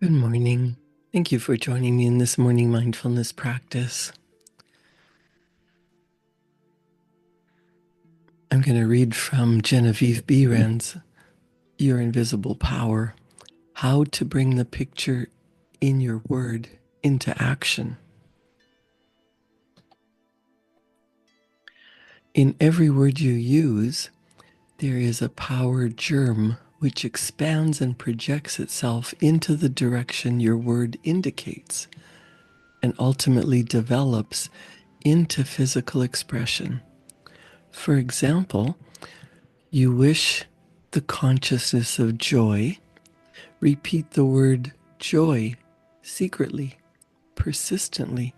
Good morning. Thank you for joining me in this morning mindfulness practice. I'm going to read from Genevieve Behrend's Your Invisible Power, How to Bring the Picture in Your Word into Action. In every word you use, there is a power germ which expands and projects itself into the direction your word indicates and ultimately develops into physical expression. For example, you wish the consciousness of joy. Repeat the word joy secretly, persistently,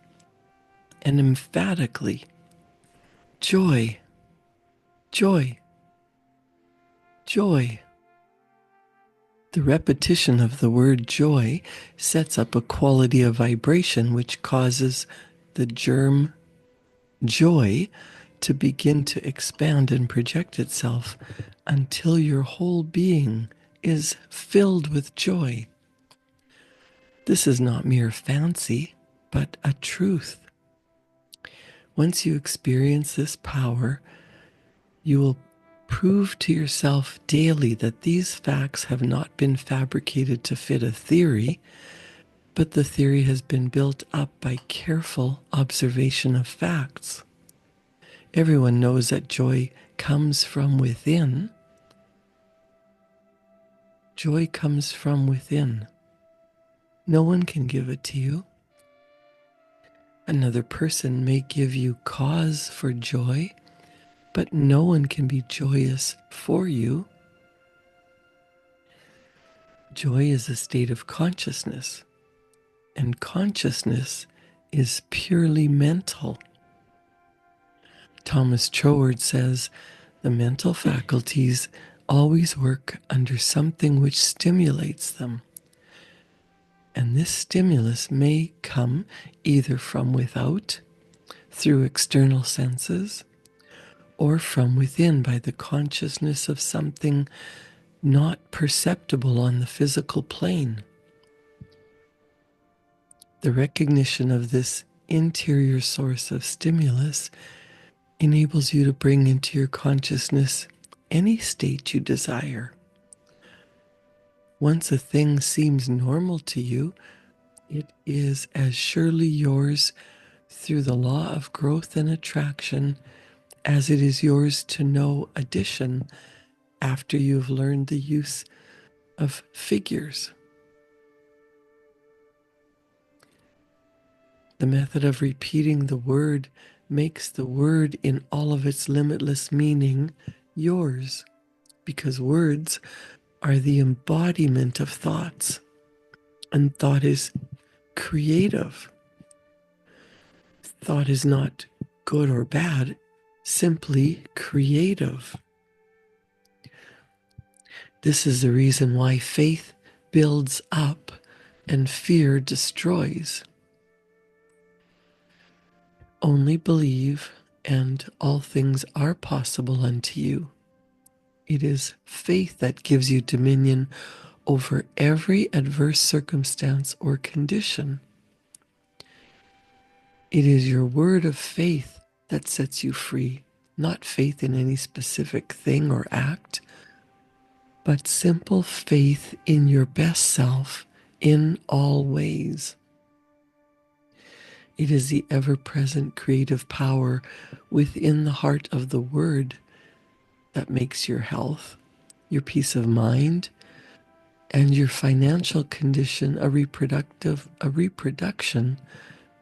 and emphatically. Joy, joy, joy. The repetition of the word joy sets up a quality of vibration which causes the germ joy to begin to expand and project itself until your whole being is filled with joy. This is not mere fancy, but a truth. Once you experience this power, you will prove to yourself daily that these facts have not been fabricated to fit a theory, but the theory has been built up by careful observation of facts. Everyone knows that joy comes from within. Joy comes from within. No one can give it to you. Another person may give you cause for joy, but no one can be joyous for you. Joy is a state of consciousness, and consciousness is purely mental. Thomas Troward says the mental faculties always work under something which stimulates them. And this stimulus may come either from without, through external senses, or from within by the consciousness of something not perceptible on the physical plane. The recognition of this interior source of stimulus enables you to bring into your consciousness any state you desire. Once a thing seems normal to you, it is as surely yours through the law of growth and attraction as it is yours to know addition after you've learned the use of figures. The method of repeating the word makes the word in all of its limitless meaning yours, because words are the embodiment of thoughts, and thought is creative. Thought is not good or bad, simply creative. This is the reason why faith builds up and fear destroys. Only believe, and all things are possible unto you. It is faith that gives you dominion over every adverse circumstance or condition. It is your word of faith that sets you free, not faith in any specific thing or act, but simple faith in your best self in all ways. It is the ever-present creative power within the heart of the word that makes your health, your peace of mind, and your financial condition a reproduction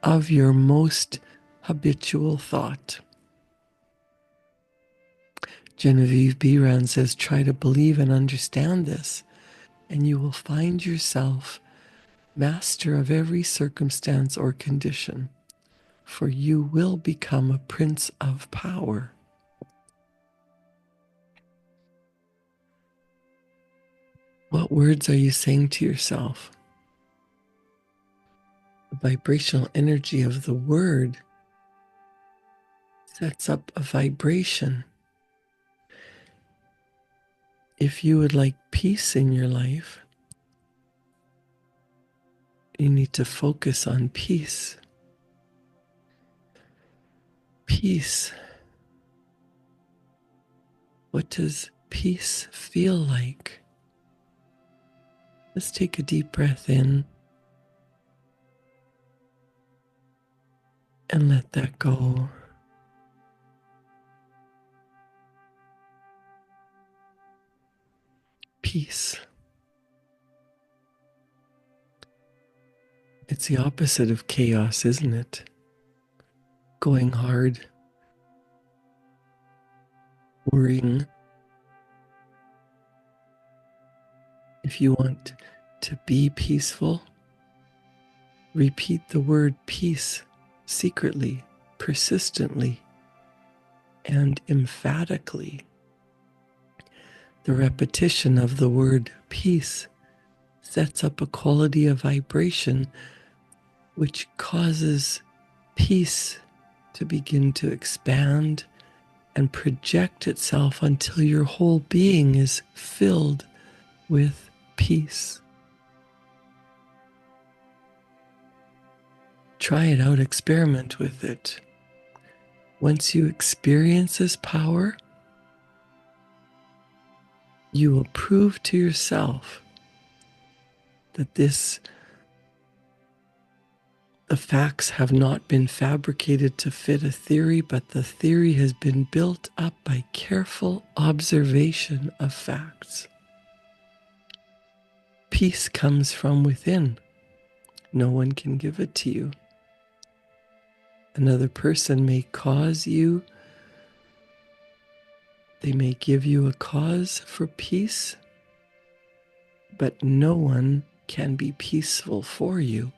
of your most habitual thought. Genevieve Behrend says, try to believe and understand this, and you will find yourself master of every circumstance or condition, for you will become a prince of power. What words are you saying to yourself? The vibrational energy of the word sets up a vibration. If you would like peace in your life, You need to focus on peace. Peace. What does peace feel like? Let's take a deep breath in and let that go. Peace. It's the opposite of chaos, isn't it? Going hard, worrying. If you want to be peaceful, repeat the word peace secretly, persistently, and emphatically. The repetition of the word peace sets up a quality of vibration which causes peace to begin to expand and project itself until your whole being is filled with peace. Try it out, experiment with it. Once you experience this power, you will prove to yourself that the facts have not been fabricated to fit a theory, but the theory has been built up by careful observation of facts. Peace comes from within. No one can give it to you. Another person may they may give you a cause for peace, but no one can be peaceful for you.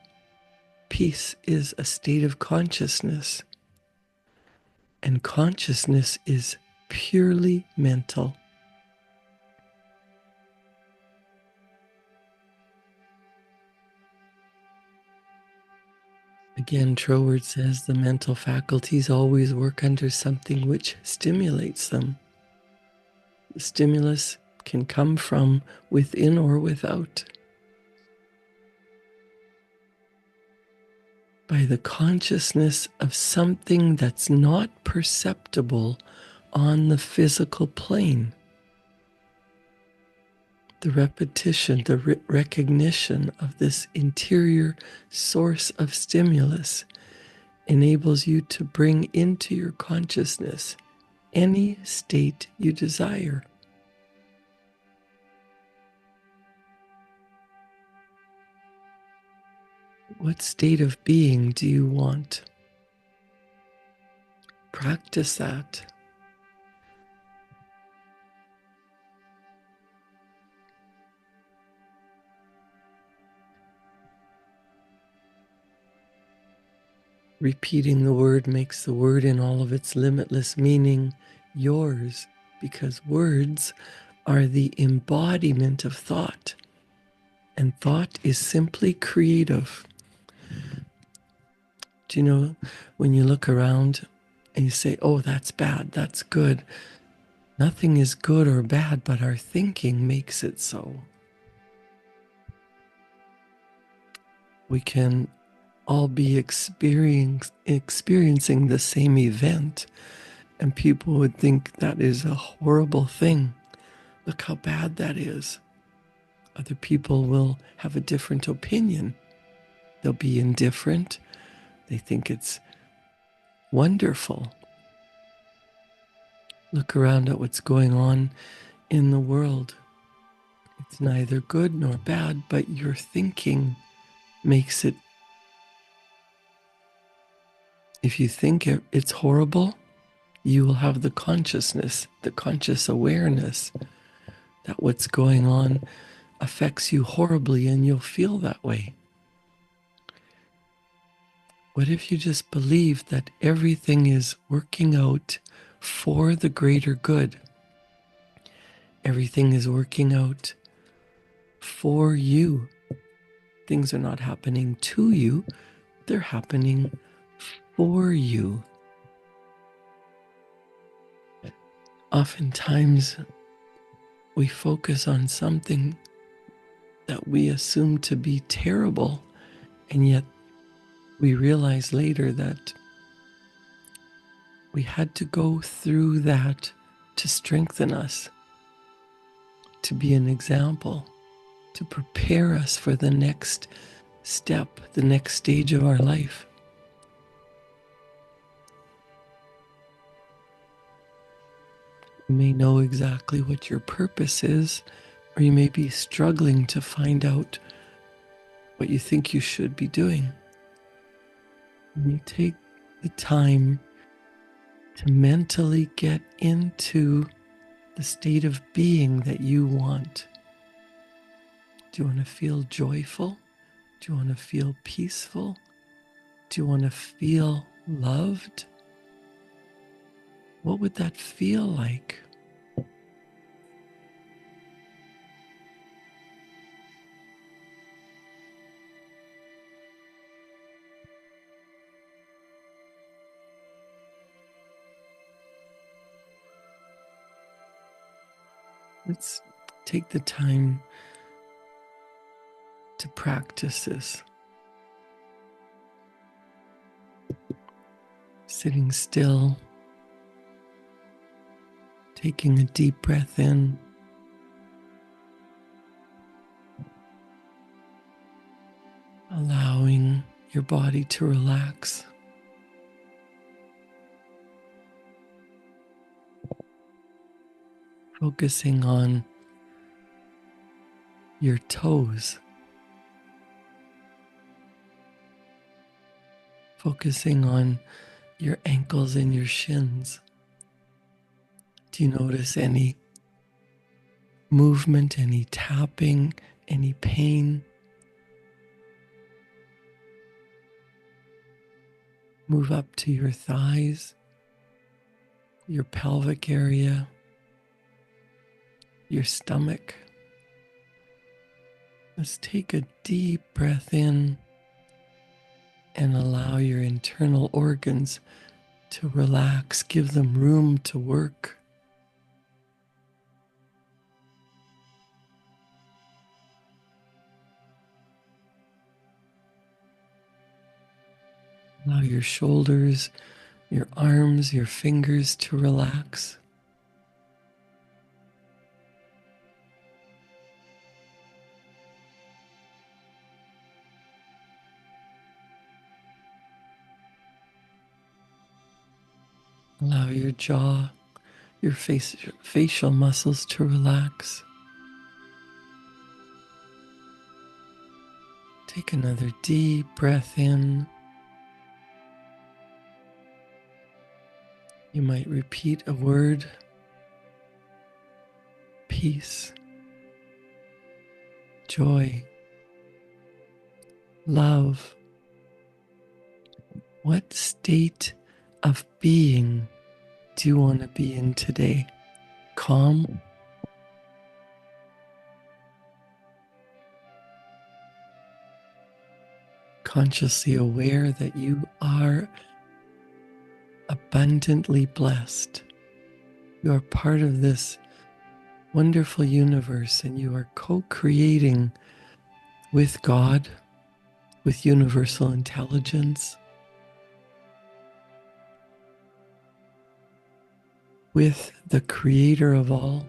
Peace is a state of consciousness, and consciousness is purely mental. Again, Troward says the mental faculties always work under something which stimulates them. The stimulus can come from within or without. By the consciousness of something that's not perceptible on the physical plane. The repetition, the recognition of this interior source of stimulus enables you to bring into your consciousness any state you desire. What state of being do you want? Practice that. Repeating the word makes the word in all of its limitless meaning yours, because words are the embodiment of thought, and thought is simply creative. Do you know, when you look around and you say, oh, that's bad, that's good, nothing is good or bad, but our thinking makes it so. We can all be experiencing the same event, and people would think that is a horrible thing. Look how bad that is. Other people will have a different opinion. They'll be indifferent. They think it's wonderful. Look around at what's going on in the world. It's neither good nor bad, but your thinking makes it. If you think it's horrible, you will have the consciousness, the conscious awareness that what's going on affects you horribly, and you'll feel that way. What if you just believe that everything is working out for the greater good? Everything is working out for you. Things are not happening to you, they're happening for you. Oftentimes, we focus on something that we assume to be terrible, And yet we realize later that we had to go through that to strengthen us, to be an example, to prepare us for the next step, the next stage of our life. You may know exactly what your purpose is, or you may be struggling to find out what you think you should be doing. And you take the time to mentally get into the state of being that you want. Do you want to feel joyful? Do you want to feel peaceful? Do you want to feel loved? What would that feel like? Let's take the time to practice this. Sitting still, taking a deep breath in, allowing your body to relax. Focusing on your toes. Focusing on your ankles and your shins. Do you notice any movement, any tapping, any pain? Move up to your thighs, your pelvic area, your stomach. Let's take a deep breath in and allow your internal organs to relax, give them room to work. Allow your shoulders, your arms, your fingers to relax. Allow your jaw, your facial muscles to relax. Take another deep breath in. You might repeat a word: peace, joy, love. What state of being do you want to be in today? Calm, consciously aware that you are abundantly blessed. You are part of this wonderful universe and you are co-creating with God, with universal intelligence, with the creator of all.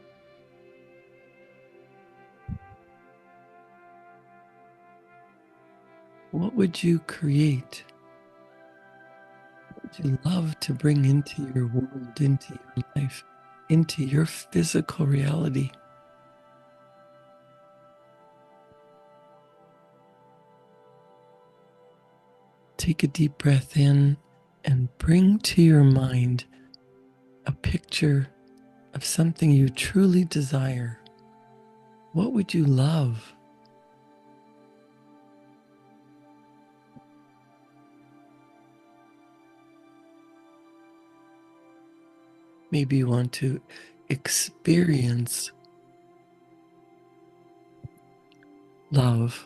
What would you create? What would you love to bring into your world, into your life, into your physical reality? Take a deep breath in and bring to your mind a picture of something you truly desire. What would you love? Maybe you want to experience love.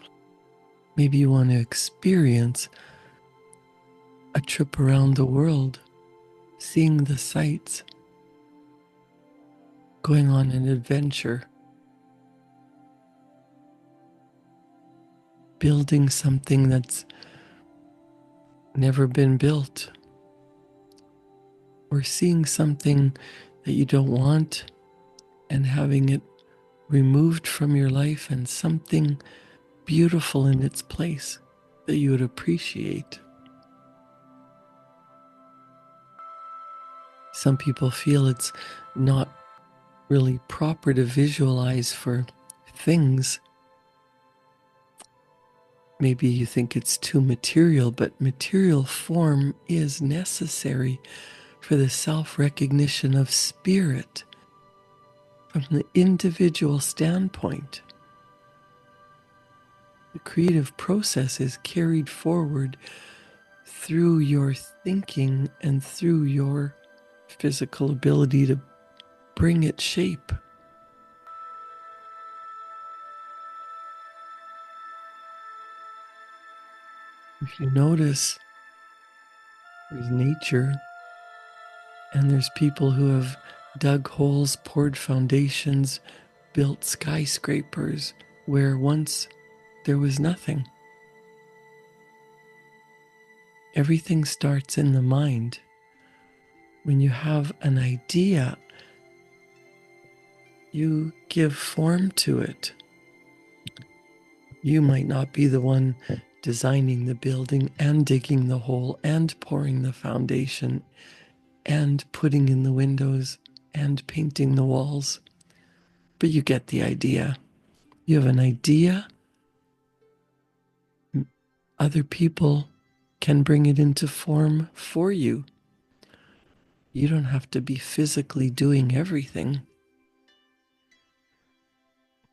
Maybe you want to experience a trip around the world, seeing the sights, going on an adventure. building something that's never been built, or seeing something that you don't want and having it removed from your life and something beautiful in its place that you would appreciate. Some people feel it's not really proper to visualize for things. Maybe you think it's too material, but material form is necessary for the self-recognition of spirit from the individual standpoint. The creative process is carried forward through your thinking and through your physical ability to bring it shape. If you notice, there's nature and there's people who have dug holes, poured foundations, built skyscrapers where once there was nothing. Everything starts in the mind. When you have an idea, you give form to it. You might not be the one designing the building and digging the hole and pouring the foundation and putting in the windows and painting the walls, but you get the idea. You have an idea. Other people can bring it into form for you. You don't have to be physically doing everything.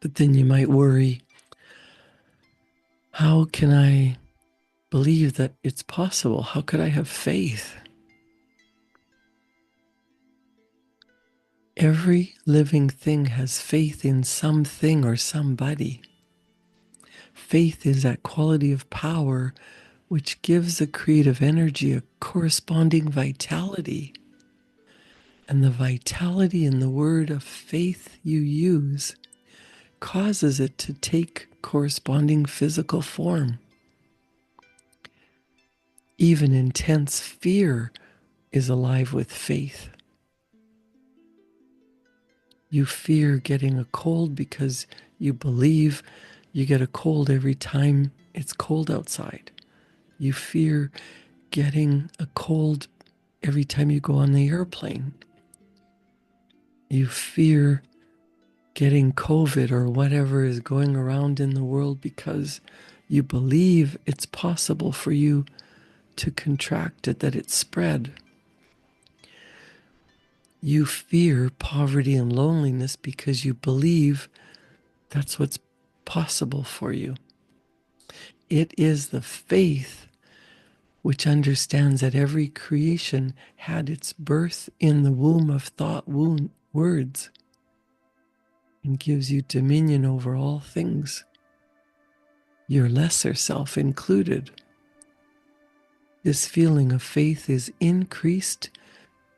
But then you might worry, how can I believe that it's possible? How could I have faith? Every living thing has faith in something or somebody. Faith is that quality of power which gives a creative energy a corresponding vitality. And the vitality in the word of faith you use causes it to take corresponding physical form. Even intense fear is alive with faith. You fear getting a cold because you believe you get a cold every time it's cold outside. You fear getting a cold every time you go on the airplane. You fear getting COVID or whatever is going around in the world because you believe it's possible for you to contract it, that it's spread. You fear poverty and loneliness because you believe that's what's possible for you. It is the faith which understands that every creation had its birth in the womb of thought words and gives you dominion over all things, your lesser self included. This feeling of faith is increased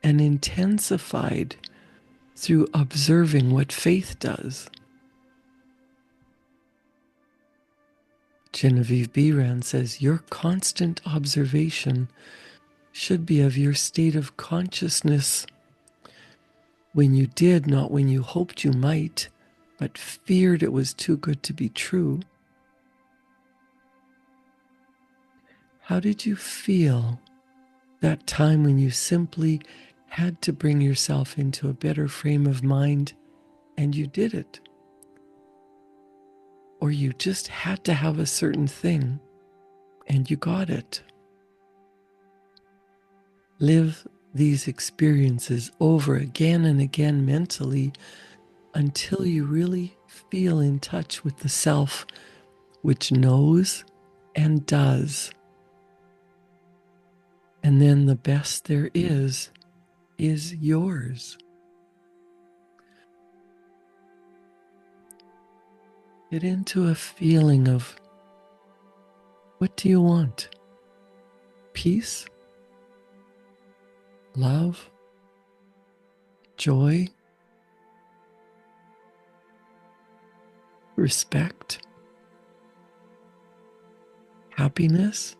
and intensified through observing what faith does. Genevieve Beran says, your constant observation should be of your state of consciousness when you did, not when you hoped you might, but feared it was too good to be true. How did you feel that time when you simply had to bring yourself into a better frame of mind and you did it? Or you just had to have a certain thing and you got it. Live these experiences over again and again mentally until you really feel in touch with the self which knows and does. And then the best there is yours. Get into a feeling of, what do you want? Peace? Love? Joy? Respect? happiness.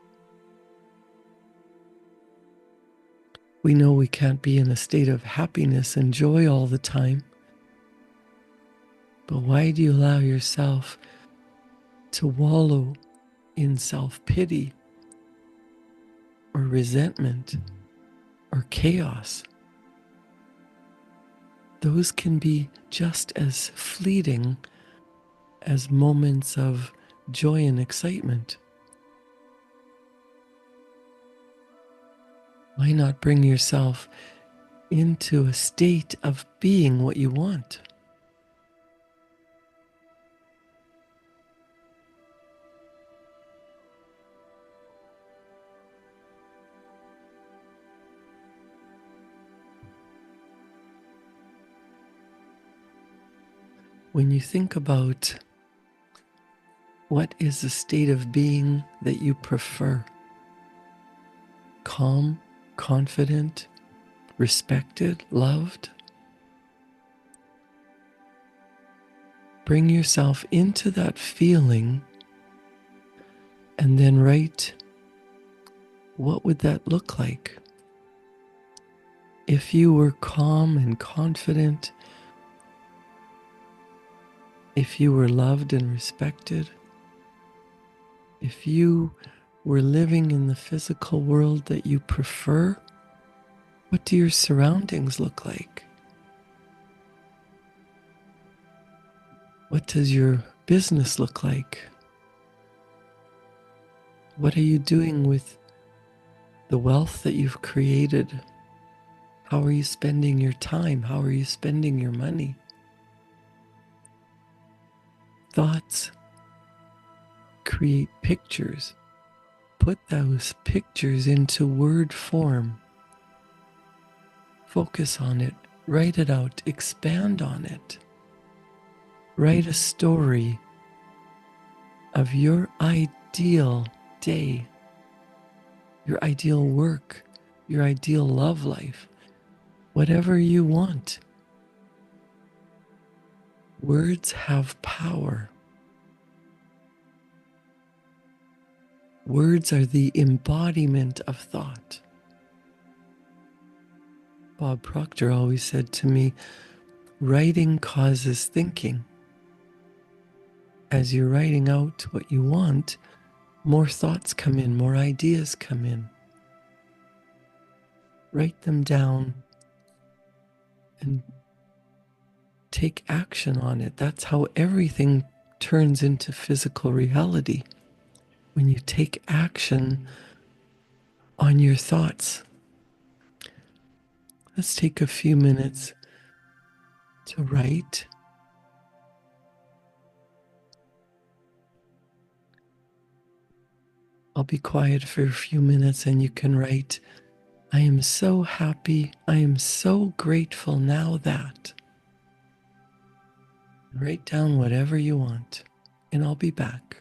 We know we can't be in a state of happiness and joy all the time. But why do you allow yourself to wallow in self-pity or resentment or chaos? Those can be just as fleeting as moments of joy and excitement. Why not bring yourself into a state of being what you want? When you think about what is the state of being that you prefer, calm, confident, respected, loved, bring yourself into that feeling and then write, what would that look like? If you were calm and confident, if you were loved and respected, if you were living in the physical world that you prefer, what do your surroundings look like? What does your business look like? What are you doing with the wealth that you've created? How are you spending your time? How are you spending your money? Thoughts create pictures. Put those pictures into word form. Focus on it. Write it out. Expand on it. Write a story of your ideal day, your ideal work, your ideal love life, whatever you want. Words have power. Words are the embodiment of thought. Bob Proctor always said to me, writing causes thinking. As you're writing out what you want, more thoughts come in, more ideas come in. Write them down and take action on it. That's how everything turns into physical reality. When you take action on your thoughts. Let's take a few minutes to write. I'll be quiet for a few minutes and you can write, I am so happy. I am so grateful now that. Write down whatever you want and I'll be back.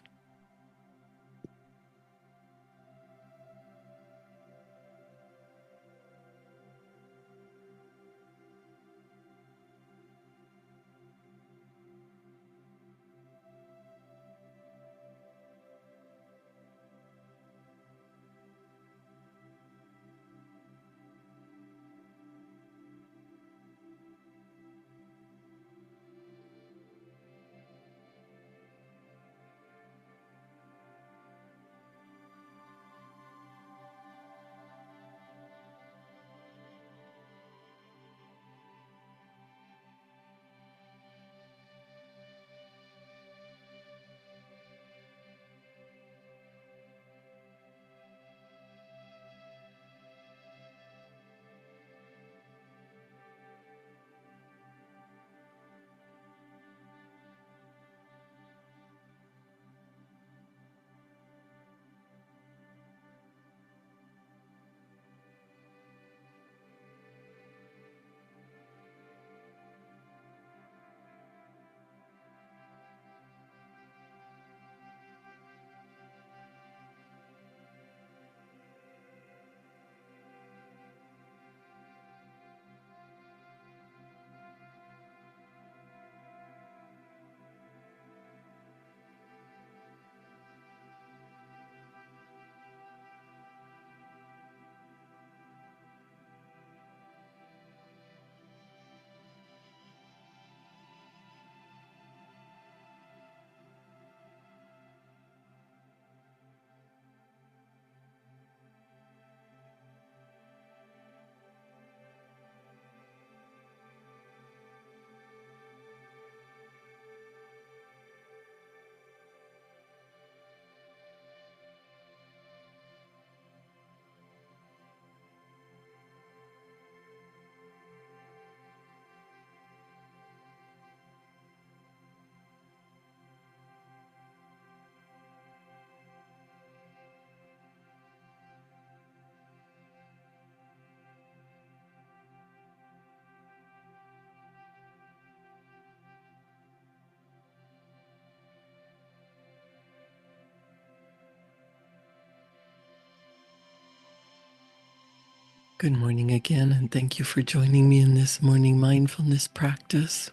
Good morning again, and thank you for joining me in this morning mindfulness practice.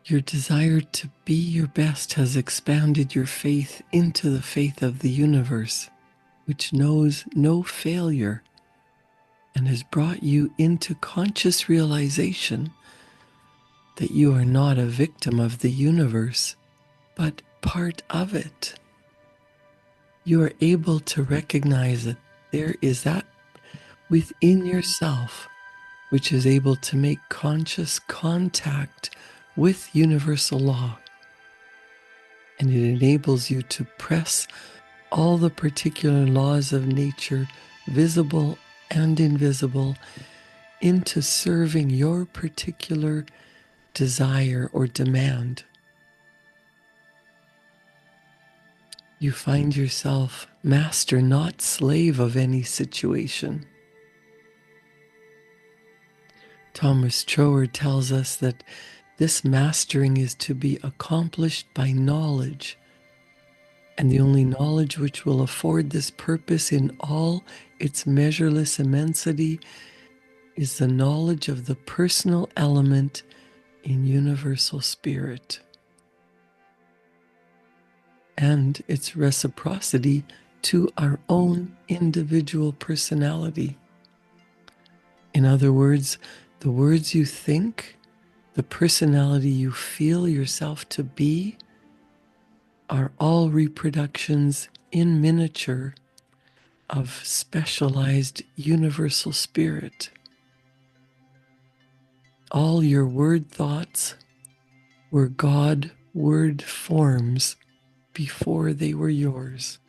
Your desire to be your best has expanded your faith into the faith of the universe, which knows no failure, and has brought you into conscious realization that you are not a victim of the universe, but part of it. You are able to recognize that there is that within yourself which is able to make conscious contact with universal law. And it enables you to press all the particular laws of nature, visible and invisible, into serving your particular desire or demand. You find yourself master, not slave of any situation. Thomas Trower tells us that this mastering is to be accomplished by knowledge, and the only knowledge which will afford this purpose in all its measureless immensity is the knowledge of the personal element in universal spirit and its reciprocity to our own individual personality. In other words, the words you think, the personality you feel yourself to be, are all reproductions in miniature of specialized universal spirit. All your word thoughts were God word forms before they were yours.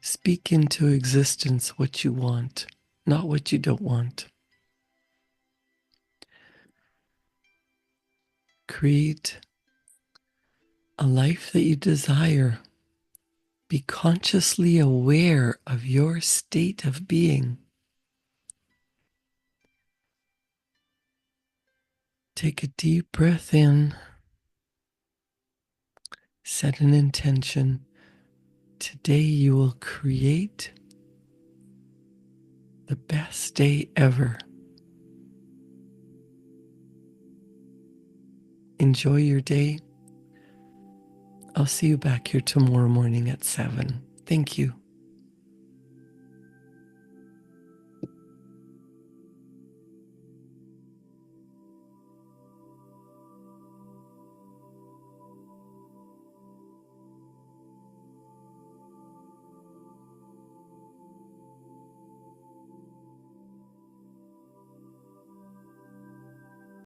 Speak into existence what you want, not what you don't want. Create a life that you desire. Be consciously aware of your state of being. Take a deep breath in. Set an intention. Today you will create the best day ever. Enjoy your day. I'll see you back here tomorrow morning at 7. Thank you.